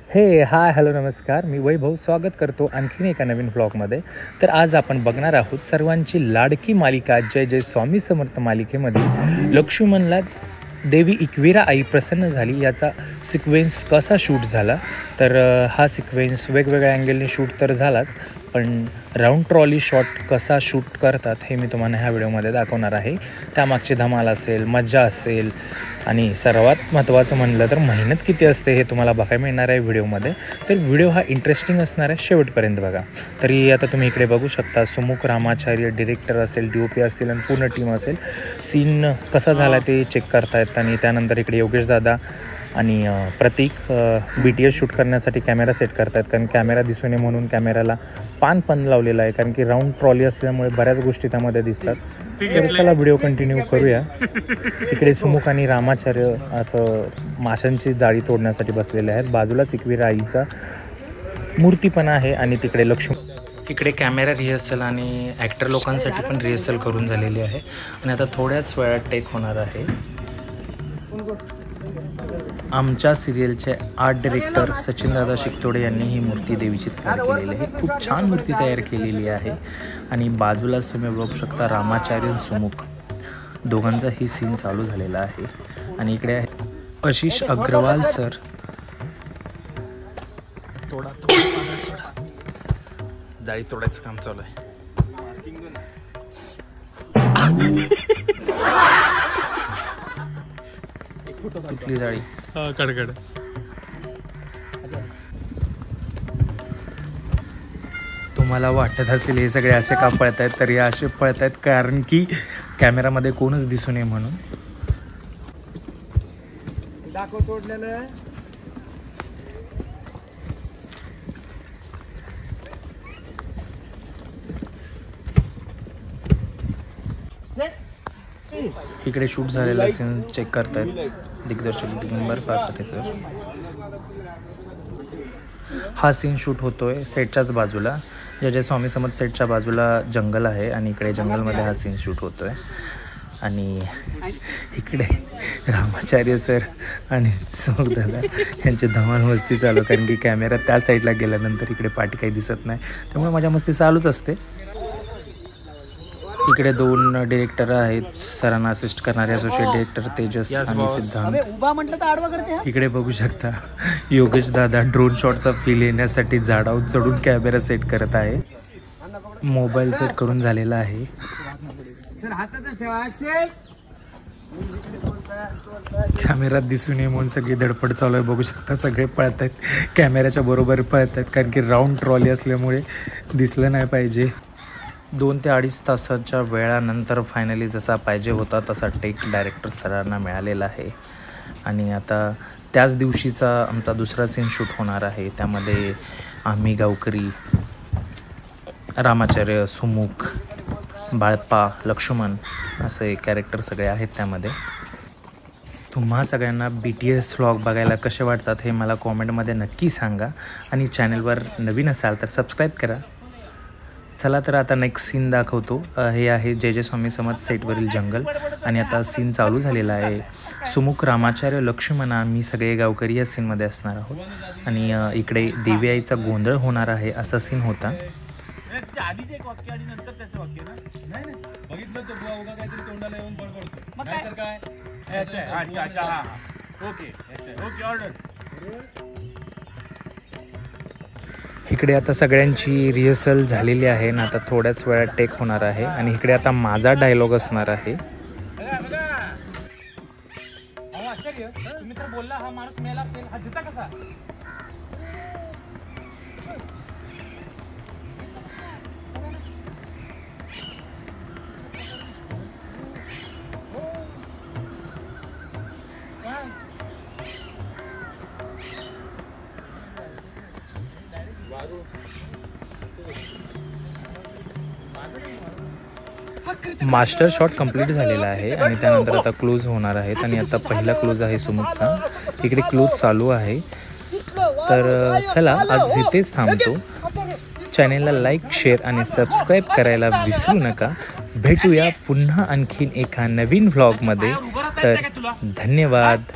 Hi hello नमस्कार, मी वैभव स्वागत करतो आणखीन एका नवीन व्लॉगमध्ये। तर आज आपण बघणार आहोत सर्वांची लाडकी मालिका जय जय स्वामी समर्थ मालिकेमध्ये लक्ष्मणला देवी एकवीरा आई प्रसन्न झाली याचा सिक्वेन्स कसा शूट झाला। तर हा सिक्वेन्स वेगवेगळ्या अँगलने शूट तर झालाच, पण राऊंड ट्रॉली शॉट कसा शूट करतात हे मी तुम्हाला ह्या व्हिडिओमध्ये दाखवणार आहे। त्यामागची धमाल असेल, मजा असेल आणि सर्वात महत्त्वाचं म्हणलं तर मेहनत किती असते हे तुम्हाला बघायला मिळणार आहे व्हिडिओमध्ये। तर व्हिडिओ हा इंटरेस्टिंग असणार आहे, शेवटपर्यंत बघा। तरी आता तुम्ही इकडे बघू शकता सुमुख रामाचार्य डिरेक्टर असेल, DOP असतील आणि पूर्ण टीम असेल, सीन कसा झाला ते चेक करतायत। आणि त्यानंतर इकडे योगेश दादा आणि प्रतीक BTS शूट करण्यासाठी कॅमेरा सेट करतात, कारण कॅमेरा दिसू नये म्हणून कॅमेराला पण लावलेला आहे, कारण की राऊंड ट्रॉली असल्यामुळे बऱ्याच गोष्टी त्यामध्ये दिसतात। तर चला व्हिडिओ कंटिन्यू करूया। इकडे सुमुख आणि रामाचार्य असं माशांची जाळी तोडण्यासाठी बसलेले आहेत। बाजूलाच एकवीरा आईचा मूर्ती पण आहे आणि तिकडे इकडे कॅमेरा रिहर्सल आणि ॲक्टर लोकांसाठी पण रिहर्सल करून झालेली आहे आणि आता थोड्याच वेळात टेक होणार आहे। आमच्या सिरियलचे आर्ट डायरेक्टर सचिन दादा शिकतोडे यांनी ही मूर्ती देवीची तयार केलेली आहे। खूप छान मूर्ती तयार केलेली आहे आणि बाजूलाच तुम्ही बघू शकता रामाचार्य सुमुख दोघांचा ही सीन चालू झालेला आहे। आणि इकडे आहे आशिष अग्रवाल सर। जाळी तोडायचं काम चालू आहे। कुठली जाळी? कडकड। तुम्हाला वाटत असेल हे सगळे असे का पळत आहेत, तर हे असे पळत आहेत कारण की कॅमेरामध्ये कोणच दिसू नये म्हणून। दाखव तोडलेलं। इकडे शूट झालेला सीन चेक करतायत दिग्दर्शक दिगंबर फासाटे सर। हा सीन शूट होतोय सेटच्याच बाजूला, जय जय स्वामी समर्थ सेटच्या बाजूला जंगल आहे आणि इकडे जंगलमध्ये हा सीन शूट होतोय। आणि इकडे रामाचार्य सर आणि सुमुख दादा यांची धमाल मस्ती चालू, कारण की कॅमेरा त्या साईडला गेल्यानंतर इकडे पाठी काही दिसत नाही, त्यामुळे माझ्या मस्ती चालूच असते। इकडे दोन डिरेक्टर आहेत, सरांना असिस्ट करणारे असोसिएट डिरेक्टर तेजस आणि सिद्धांत। इकडे बघू शकता योगेश दादा ड्रोन शॉटचा फील येण्यासाठी झाडावर चढून कॅमेरा सेट करत आहे। मोबाईल सेट करून झालेला आहे। कॅमेरात दिसू नये म्हणून सगळी धडपड चालू आहे, बघू शकता सगळे पळत आहेत, कॅमेऱ्याच्या बरोबर पळत आहेत, कारण की राऊंड ट्रॉली असल्यामुळे दिसलं नाही पाहिजे। 2 ते 2.5 तासाच्या वेळानंतर फायनली जसा पाहिजे होता तसा टेक डायरेक्टर सरांना मिळालेला आहे। आणि आता त्याच दिवशीचा आमचा दुसरा सीन शूट होणार आहे, त्यामध्ये आम्ही गावकरी, रामाचार्य, सुमुख, बाळप्पा, लक्ष्मण असे कॅरेक्टर सगळे आहेत त्यामध्ये। तुम्हा सगळ्यांना BTS व्लॉग बघायला कसे वाटतात हे मला कॉमेंटमध्ये नक्की सांगा आणि चॅनलवर नवीन असाल तर सबस्क्राईब करा। चला तर आता नेक्स्ट सीन दाखवतो। हे आहे जय जय स्वामी समर्थ सेटवरील जंगल आणि आता सीन चालू झालेला आहे। सुमुख, रामाचार्य, लक्ष्मण, आम्ही सगळे गावकरी या सीनमध्ये असणार आहोत आणि इकडे देवी आईचा गोंधळ होणार आहे असा सीन होता। इकडे आता सगळ्यांची रिहर्सल झालेली आहे आणि आता थोड्याच वेळात टेक होणार आहे आणि इकडे आता माझा डायलॉग असणार आहे। तुम्ही तर बोलला हा माणूस मेला असेल, हा जिता कसा? मास्टर शॉट कंप्लीट झालेला आहे आणि त्यानंतर आता क्लोज होणार आहेत आणि आता पहिला क्लोज आहे सुमुखचा। इकडे क्लोज चालू आहे। तर चला आज इथेच थांबतो। चॅनेलला लाईक, शेअर आणि सबस्क्राईब करायला विसरू नका। भेटूया पुन्हा आणखीन एका नवीन व्लॉगमध्ये। तर धन्यवाद।